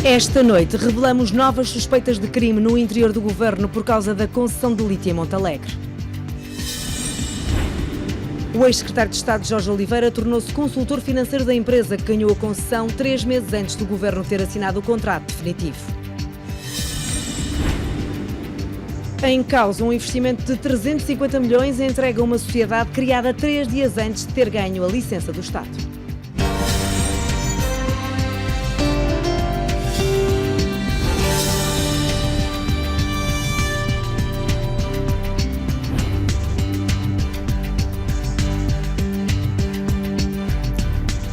Esta noite revelamos novas suspeitas de crime no interior do governo por causa da concessão de lítio em Montalegre. O ex-secretário de Estado Jorge Oliveira tornou-se consultor financeiro da empresa que ganhou a concessão 3 meses antes do governo ter assinado o contrato definitivo. Em causa, um investimento de 350 milhões entregue a uma sociedade criada 3 dias antes de ter ganho a licença do Estado.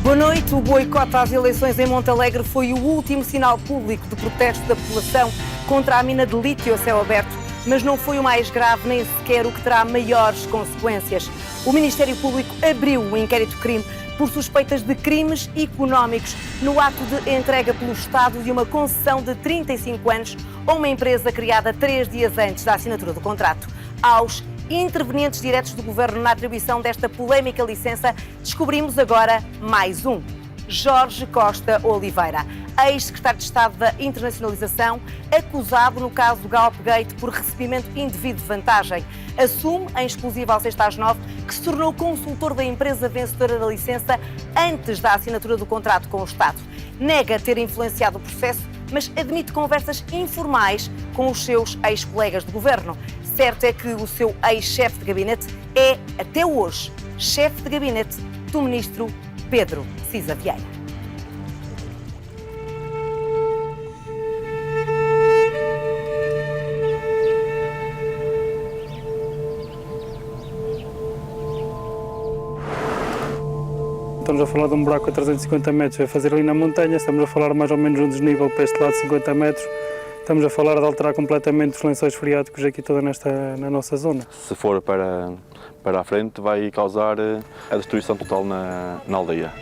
Boa noite. O boicote às eleições em Montalegre foi o último sinal público de protesto da população contra a mina de lítio a céu aberto, mas não foi o mais grave nem sequer o que terá maiores consequências. O Ministério Público abriu um inquérito-crime por suspeitas de crimes económicos no ato de entrega pelo Estado de uma concessão de 35 anos a uma empresa criada 3 dias antes da assinatura do contrato. Aos intervenientes diretos do Governo na atribuição desta polémica licença, descobrimos agora mais um. Jorge Costa Oliveira, ex-secretário de Estado da Internacionalização, acusado no caso do Galpgate por recebimento indevido de vantagem. Assume, em exclusiva ao 6/9, que se tornou consultor da empresa vencedora da licença antes da assinatura do contrato com o Estado. Nega ter influenciado o processo, mas admite conversas informais com os seus ex-colegas de governo. Certo é que o seu ex-chefe de gabinete é, até hoje, chefe de gabinete do ministro Pedro Cisa Vieira. Estamos a falar de um buraco a 350 metros, vai fazer ali na montanha, estamos a falar mais ou menos um desnível para este lado de 50 metros. Estamos a falar de alterar completamente os lençóis freáticos aqui toda na nossa zona. Se for para a frente, vai causar a destruição total na aldeia.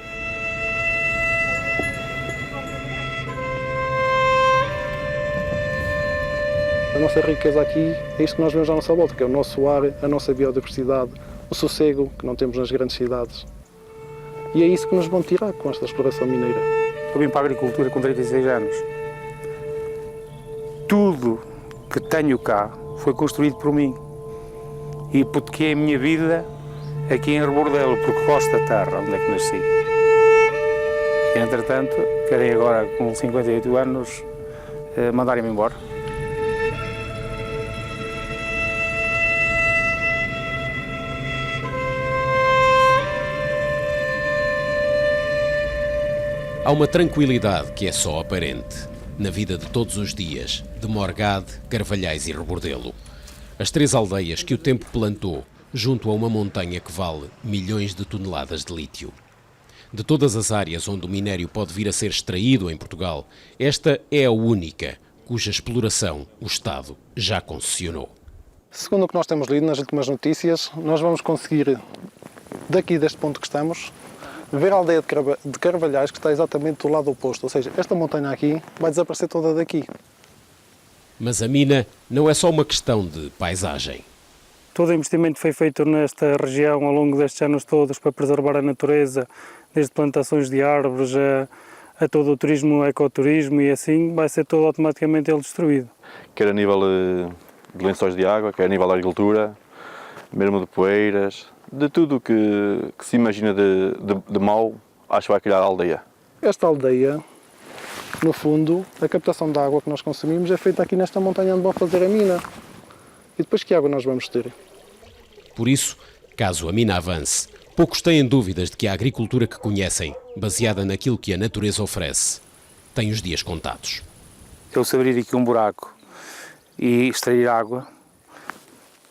A nossa riqueza aqui é isto que nós vemos à nossa volta, que é o nosso ar, a nossa biodiversidade, o sossego que não temos nas grandes cidades. E é isso que nos vão tirar com esta exploração mineira. Eu vim para a agricultura com 36 anos. Tudo que tenho cá foi construído por mim. E hipotequei a minha vida aqui em Rebordelo, porque gosto da terra onde é que nasci. E, entretanto, querem agora, com 58 anos, mandarem-me embora. Há uma tranquilidade que é só aparente na vida de todos os dias de Morgade, Carvalhais e Rebordelo. As 3 aldeias que o tempo plantou junto a uma montanha que vale milhões de toneladas de lítio. De todas as áreas onde o minério pode vir a ser extraído em Portugal, esta é a única cuja exploração o Estado já concessionou. Segundo o que nós temos lido nas últimas notícias, nós vamos conseguir, daqui deste ponto que estamos, ver a aldeia de Carvalhais, que está exatamente do lado oposto, ou seja, esta montanha aqui vai desaparecer toda daqui. Mas a mina não é só uma questão de paisagem. Todo o investimento foi feito nesta região ao longo destes anos todos para preservar a natureza, desde plantações de árvores a todo o turismo, ecoturismo, e assim vai ser todo automaticamente ele destruído. Quer a nível de lençóis de água, quer a nível da agricultura, mesmo de poeiras, de tudo que se imagina de mau, acho que vai criar a aldeia. Esta aldeia, no fundo, a captação de água que nós consumimos é feita aqui nesta montanha onde vão fazer a mina. E depois que água nós vamos ter? Por isso, caso a mina avance, poucos têm dúvidas de que a agricultura que conhecem, baseada naquilo que a natureza oferece, tem os dias contados. Eu se abrir aqui um buraco e extrair água,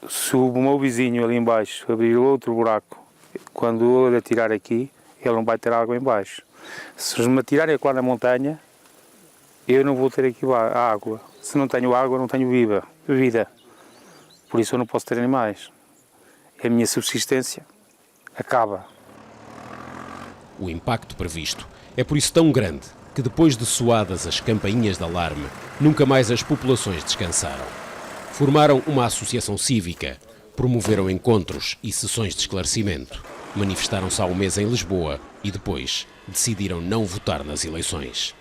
se o meu vizinho ali embaixo abrir outro buraco, quando ele atirar aqui, ele não vai ter água embaixo. Se me atirarem lá na montanha, eu não vou ter aqui a água. Se não tenho água, não tenho vida. Por isso eu não posso ter animais. A minha subsistência acaba. O impacto previsto é por isso tão grande que depois de soadas as campainhas de alarme, nunca mais as populações descansaram. Formaram uma associação cívica, promoveram encontros e sessões de esclarecimento, manifestaram-se há um mês em Lisboa e depois decidiram não votar nas eleições.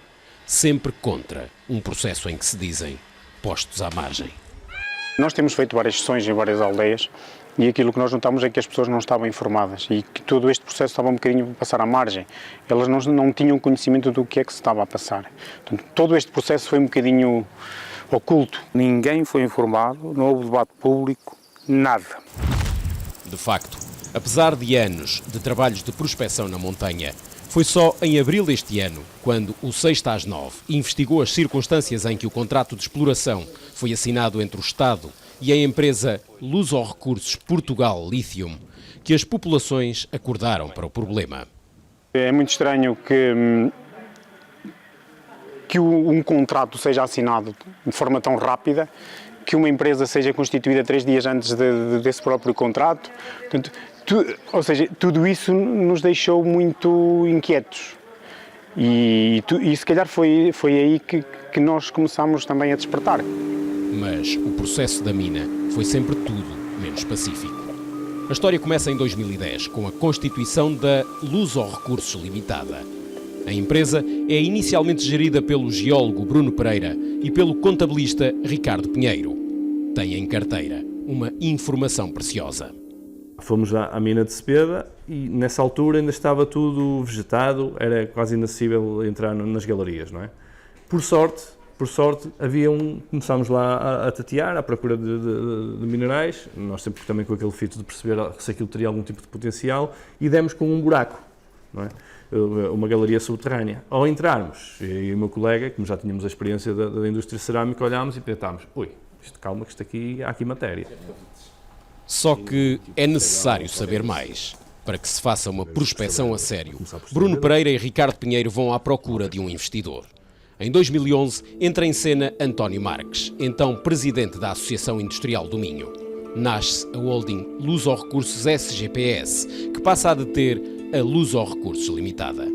sempre contra um processo em que se dizem postos à margem. Nós temos feito várias sessões em várias aldeias e aquilo que nós notamos é que as pessoas não estavam informadas e que todo este processo estava um bocadinho a passar à margem. Elas não tinham conhecimento do que é que se estava a passar. Portanto, todo este processo foi um bocadinho oculto. Ninguém foi informado, não houve debate público, nada. De facto, apesar de anos de trabalhos de prospecção na montanha, foi só em abril deste ano, quando o 6-9 investigou as circunstâncias em que o contrato de exploração foi assinado entre o Estado e a empresa Luso-Recursos Portugal Lithium, que as populações acordaram para o problema. É muito estranho que um contrato seja assinado de forma tão rápida, que uma empresa seja constituída 3 dias antes desse próprio contrato. Portanto, ou seja, tudo isso nos deixou muito inquietos. E se calhar foi aí que nós começámos também a despertar. Mas o processo da mina foi sempre tudo menos pacífico. A história começa em 2010, com a constituição da Luso-Recursos Limitada. A empresa é inicialmente gerida pelo geólogo Bruno Pereira e pelo contabilista Ricardo Pinheiro. Tem em carteira uma informação preciosa. Fomos à mina de Cepeda e nessa altura ainda estava tudo vegetado, era quase inacessível entrar nas galerias, não é? Por sorte, começámos lá a tatear, à procura de minerais, nós sempre também com aquele fito de perceber se aquilo teria algum tipo de potencial, e demos com um buraco, não é? Uma galeria subterrânea. Ao entrarmos, eu e o meu colega, como já tínhamos a experiência da indústria cerâmica, olhámos e pensámos, calma que isto aqui, há aqui matéria. Só que é necessário saber mais. Para que se faça uma prospecção a sério, Bruno Pereira e Ricardo Pinheiro vão à procura de um investidor. Em 2011, entra em cena António Marques, então presidente da Associação Industrial do Minho. Nasce a holding Luso-Recursos SGPS, que passa a deter a Luso-Recursos Limitada.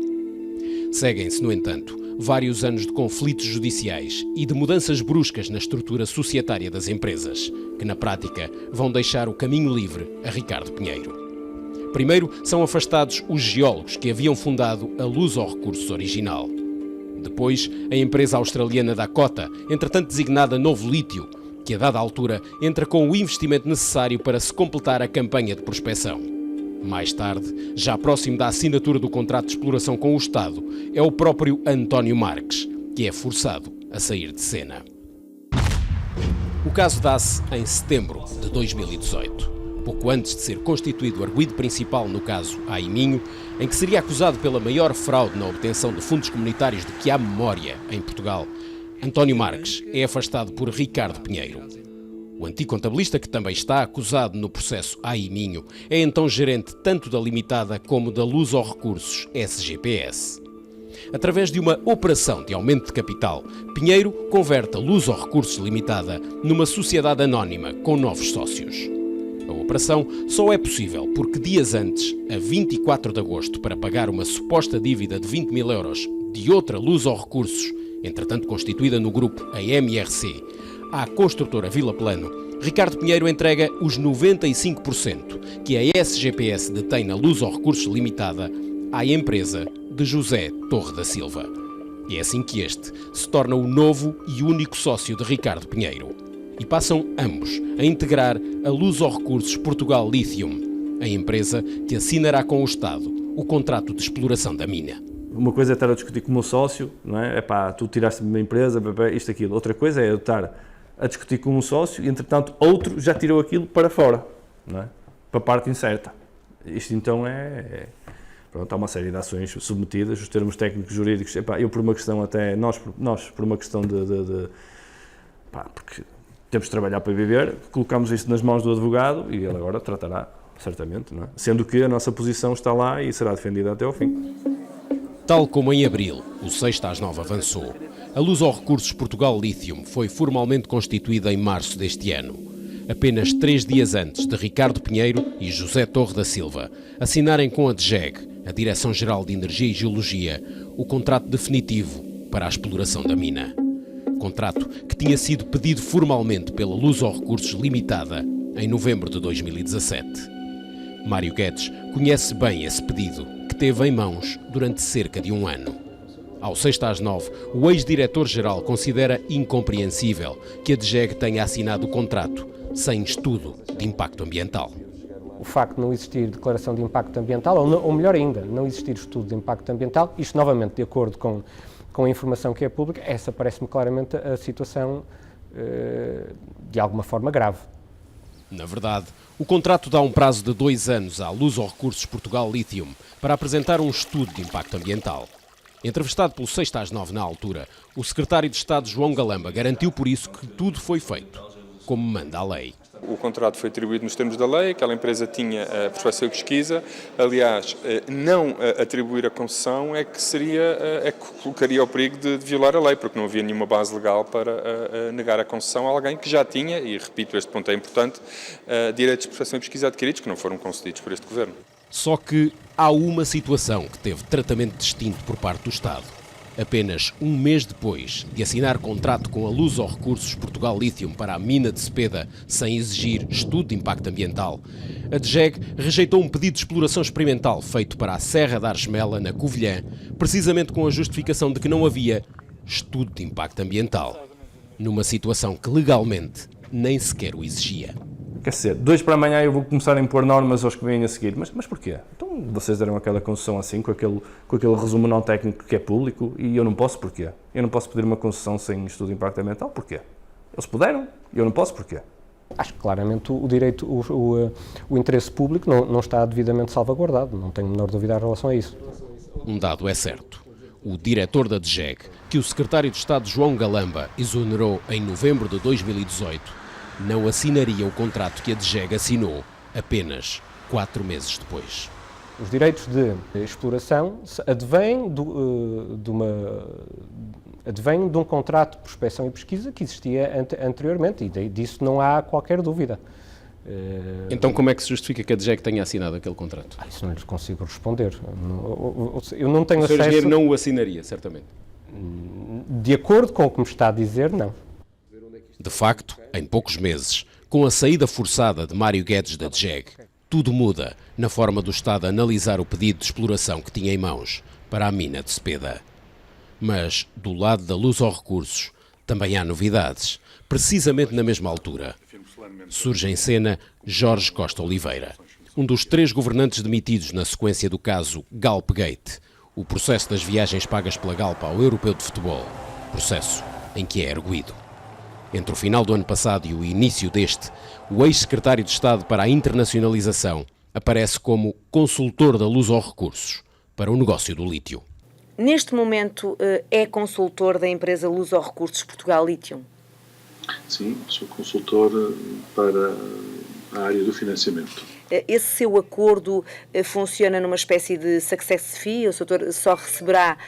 Seguem-se, no entanto, vários anos de conflitos judiciais e de mudanças bruscas na estrutura societária das empresas, que na prática vão deixar o caminho livre a Ricardo Pinheiro. Primeiro são afastados os geólogos que haviam fundado a Luso-Recursos original. Depois, a empresa australiana Dakota, entretanto designada Novo Lítio, que a dada altura entra com o investimento necessário para se completar a campanha de prospecção. Mais tarde, já próximo da assinatura do contrato de exploração com o Estado, é o próprio António Marques, que é forçado a sair de cena. O caso dá-se em setembro de 2018, pouco antes de ser constituído o arguido principal no caso Aiminho, em que seria acusado pela maior fraude na obtenção de fundos comunitários de que há memória em Portugal. António Marques é afastado por Ricardo Pinheiro. O antigo contabilista, que também está acusado no processo Aiminho, é então gerente tanto da Limitada como da Luso-Recursos SGPS. Através de uma operação de aumento de capital, Pinheiro converte a Luso-Recursos Limitada numa sociedade anónima com novos sócios. A operação só é possível porque dias antes, a 24 de agosto, para pagar uma suposta dívida de 20 mil euros de outra Luso-Recursos, entretanto constituída no grupo a MRC, à construtora Vila Plano, Ricardo Pinheiro entrega os 95% que a SGPS detém na Luso-Recursos Limitada à empresa de José Torre da Silva. E é assim que este se torna o novo e único sócio de Ricardo Pinheiro. E passam ambos a integrar a Luso-Recursos Portugal Lithium, a empresa que assinará com o Estado o contrato de exploração da mina. Uma coisa é estar a discutir com o meu sócio, não é? Tu tiraste-me da empresa, isto, aquilo. Outra coisa é eu estar a discutir com um sócio e, entretanto, outro já tirou aquilo para fora, não é? Para a parte incerta. Isto, então, Pronto, há uma série de ações submetidas, os termos técnicos jurídicos, eu por uma questão até, nós por uma questão porque temos de trabalhar para viver, colocamos isto nas mãos do advogado e ele agora tratará, certamente, não é? Sendo que a nossa posição está lá e será defendida até ao fim. Tal como em abril, o 6-9 avançou, a Luso-Recursos Portugal Lithium foi formalmente constituída em março deste ano. Apenas 3 dias antes de Ricardo Pinheiro e José Torre da Silva assinarem com a DGEG, a Direção-Geral de Energia e Geologia, o contrato definitivo para a exploração da mina. Contrato que tinha sido pedido formalmente pela Luso-Recursos Limitada em novembro de 2017. Mário Guedes conhece bem esse pedido, que teve em mãos durante cerca de um ano. Ao 6/9, o ex-diretor-geral considera incompreensível que a DGEG tenha assinado o contrato sem estudo de impacto ambiental. O facto de não existir declaração de impacto ambiental, ou melhor ainda, não existir estudo de impacto ambiental, isto novamente de acordo com a informação que é pública, essa parece-me claramente a situação de alguma forma grave. Na verdade, o contrato dá um prazo de 2 anos à Luso-Recursos Portugal Lithium para apresentar um estudo de impacto ambiental. Entrevistado pelo 6/9 na altura, o secretário de Estado João Galamba garantiu por isso que tudo foi feito como manda a lei. O contrato foi atribuído nos termos da lei, aquela empresa tinha a prospecção e pesquisa. Aliás, não atribuir a concessão é que colocaria o perigo de violar a lei, porque não havia nenhuma base legal para negar a concessão a alguém que já tinha, e repito, este ponto é importante, direitos de prospecção e pesquisa adquiridos que não foram concedidos por este Governo. Só que há uma situação que teve tratamento distinto por parte do Estado. Apenas um mês depois de assinar contrato com a Luso-Recursos Portugal Lithium para a mina de Cepeda sem exigir estudo de impacto ambiental, a DGEG rejeitou um pedido de exploração experimental feito para a Serra da Argemela, na Covilhã, precisamente com a justificação de que não havia estudo de impacto ambiental, numa situação que legalmente nem sequer o exigia. Quer dizer, 2 para amanhã eu vou começar a impor normas aos que vêm a seguir. Mas porquê? Então vocês deram aquela concessão assim, com aquele resumo não técnico que é público, e eu não posso, porquê? Eu não posso pedir uma concessão sem estudo de impacto ambiental, porquê? Eles puderam, e eu não posso, porquê? Acho que claramente o direito, o interesse público não está devidamente salvaguardado, não tenho a menor dúvida em relação a isso. Um dado é certo. O diretor da DGEG, que o secretário de Estado João Galamba exonerou em novembro de 2018, não assinaria o contrato que a DGEG assinou apenas 4 meses depois. Os direitos de exploração advêm de um contrato de prospecção e pesquisa que existia anteriormente, e disso não há qualquer dúvida. Então como é que se justifica que a DGEG tenha assinado aquele contrato? Isso não lhes consigo responder. Eu não tenho O Sr. acesso... Engenheiro não o assinaria, certamente. De acordo com o que me está a dizer, não. De facto, em poucos meses, com a saída forçada de Mário Guedes da DGEG, tudo muda na forma do Estado analisar o pedido de exploração que tinha em mãos para a mina de Cepeda. Mas, do lado da Luso-Recursos, também há novidades. Precisamente na mesma altura, surge em cena Jorge Costa Oliveira, um dos 3 governantes demitidos na sequência do caso Galpgate, o processo das viagens pagas pela Galp ao Europeu de Futebol, processo em que é arguido. Entre o final do ano passado e o início deste, o ex-secretário de Estado para a Internacionalização aparece como consultor da Luso-Recursos para o negócio do lítio. Neste momento é consultor da empresa Luso-Recursos Portugal Lithium? Sim, sou consultor para a área do financiamento. Esse seu acordo funciona numa espécie de success fee? O setor só receberá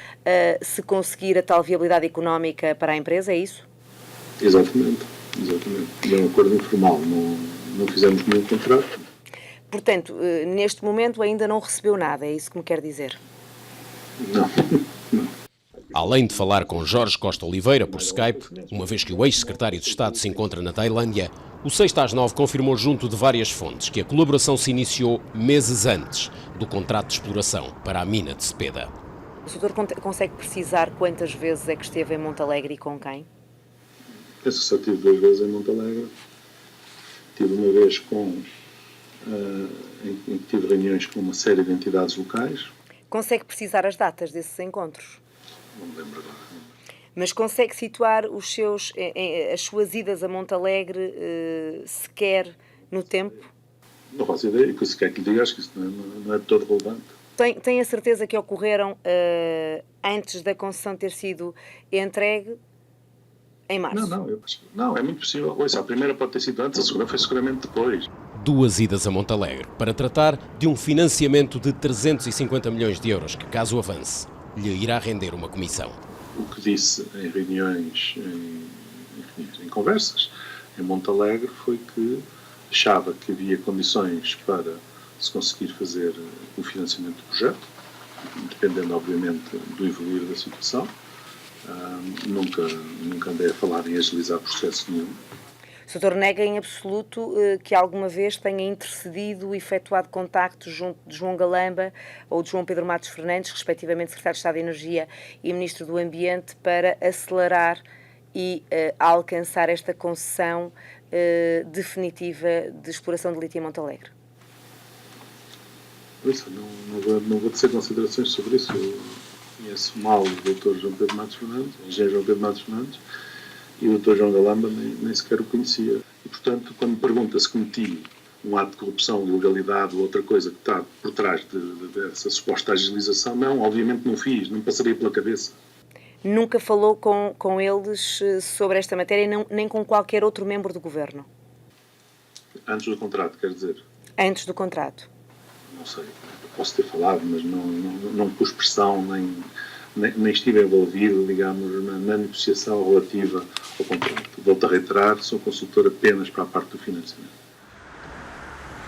se conseguir a tal viabilidade económica para a empresa, é isso? Exatamente. É um acordo informal, não fizemos nenhum contrato. Portanto, neste momento ainda não recebeu nada, é isso que me quer dizer? Não. Além de falar com Jorge Costa Oliveira por Skype, uma vez que o ex-secretário de Estado se encontra na Tailândia, o 6/9 confirmou junto de várias fontes que a colaboração se iniciou meses antes do contrato de exploração para a mina de Cepeda. O setor consegue precisar quantas vezes é que esteve em Montalegre e com quem? Penso que só tive 2 vezes em Montalegre. Tive uma vez em que tive reuniões com uma série de entidades locais. Consegue precisar as datas desses encontros? Não me lembro agora. Mas consegue situar as suas idas a Montalegre sequer no tempo? Não faço ideia, que se quer que lhe diga, acho que isso não é de todo relevante. Tem a certeza que ocorreram antes da concessão ter sido entregue em março? Não, é muito possível. Ouça, a primeira pode ter sido antes, a segunda foi seguramente depois. 2 idas a Montalegre para tratar de um financiamento de 350 milhões de euros que, caso avance, lhe irá render uma comissão. O que disse em reuniões, em conversas em Montalegre, foi que achava que havia condições para se conseguir fazer o financiamento do projeto, dependendo, obviamente, do evoluir da situação. Nunca andei a falar em agilizar processo nenhum. O Sr. nega em absoluto que alguma vez tenha intercedido, efetuado contactos junto de João Galamba ou de João Pedro Matos Fernandes, respectivamente Secretário de Estado da Energia e Ministro do Ambiente, para acelerar e alcançar esta concessão definitiva de exploração de lítio em Montalegre? Por isso, não vou tecer considerações sobre isso. Eu conheço mal o Dr. João Pedro Matos Fernandes, o engenheiro João Pedro Matos Fernandes, e o Dr. João Galamba nem sequer o conhecia. E, portanto, quando me pergunta se cometi um ato de corrupção, ilegalidade ou outra coisa que está por trás dessa suposta agilização, não, obviamente não fiz, não passaria pela cabeça. Nunca falou com eles sobre esta matéria, nem com qualquer outro membro do Governo? Antes do contrato, quer dizer? Antes do contrato. Não sei, posso ter falado, mas não pus pressão, nem estive envolvido, digamos, na negociação relativa ao contrato. Volto a reiterar, sou consultor apenas para a parte do financiamento.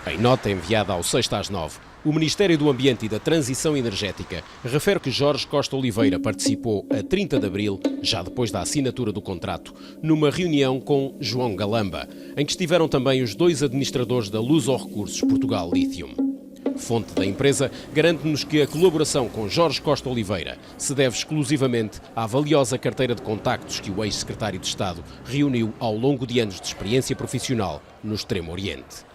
Em nota enviada ao 6/9, o Ministério do Ambiente e da Transição Energética refere que Jorge Costa Oliveira participou a 30 de abril, já depois da assinatura do contrato, numa reunião com João Galamba, em que estiveram também os 2 administradores da Luso Recursos Portugal Lithium. Fonte da empresa garante-nos que a colaboração com Jorge Costa Oliveira se deve exclusivamente à valiosa carteira de contactos que o ex-secretário de Estado reuniu ao longo de anos de experiência profissional no Extremo Oriente.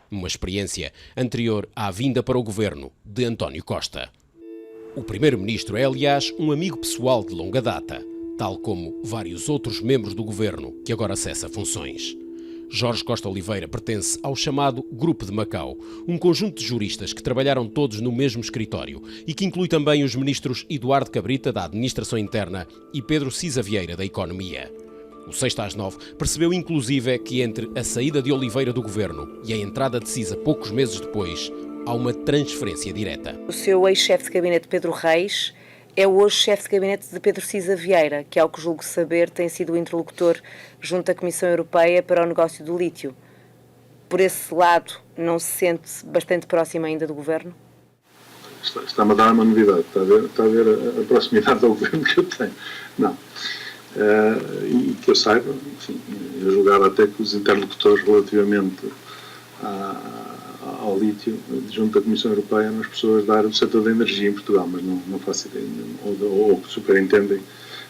Uma experiência anterior à vinda para o governo de António Costa. O primeiro-ministro é, aliás, um amigo pessoal de longa data, tal como vários outros membros do governo que agora cessa funções. Jorge Costa Oliveira pertence ao chamado Grupo de Macau, um conjunto de juristas que trabalharam todos no mesmo escritório e que inclui também os ministros Eduardo Cabrita, da Administração Interna, e Pedro Cisa Vieira, da Economia. O 6/9 percebeu inclusive que entre a saída de Oliveira do governo e a entrada de Cisa poucos meses depois, há uma transferência direta. O seu ex-chefe de gabinete, Pedro Reis, é o hoje chefe de gabinete de Pedro Cisa Vieira, que, ao que julgo saber, tem sido o interlocutor junto à Comissão Europeia para o negócio do lítio. Por esse lado, não se sente bastante próximo ainda do governo? Está-me a dar uma novidade. Está a ver a proximidade ao governo que eu tenho. Não. E que eu saiba, enfim, eu julgava até que os interlocutores relativamente ao lítio, junto à Comissão Europeia, eram as pessoas da área do setor da energia em Portugal, mas não faço ideia, ou superintendem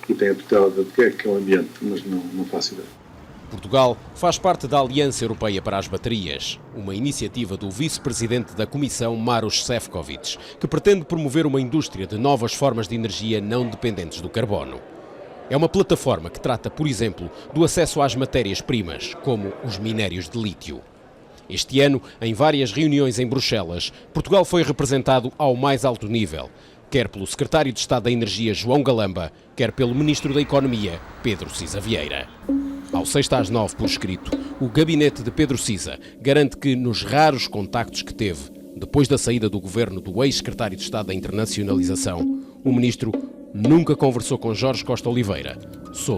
e têm a tutela de que é o ambiente, mas não faço ideia. Portugal faz parte da Aliança Europeia para as Baterias, uma iniciativa do vice-presidente da Comissão, Maroš Šefčovič, que pretende promover uma indústria de novas formas de energia não dependentes do carbono. É uma plataforma que trata, por exemplo, do acesso às matérias-primas, como os minérios de lítio. Este ano, em várias reuniões em Bruxelas, Portugal foi representado ao mais alto nível, quer pelo secretário de Estado da Energia, João Galamba, quer pelo ministro da Economia, Pedro Cisa Vieira. Ao 6/9 por escrito, o gabinete de Pedro Cisa garante que, nos raros contactos que teve, depois da saída do governo do ex-secretário de Estado da Internacionalização, o ministro nunca conversou com Jorge Costa Oliveira sobre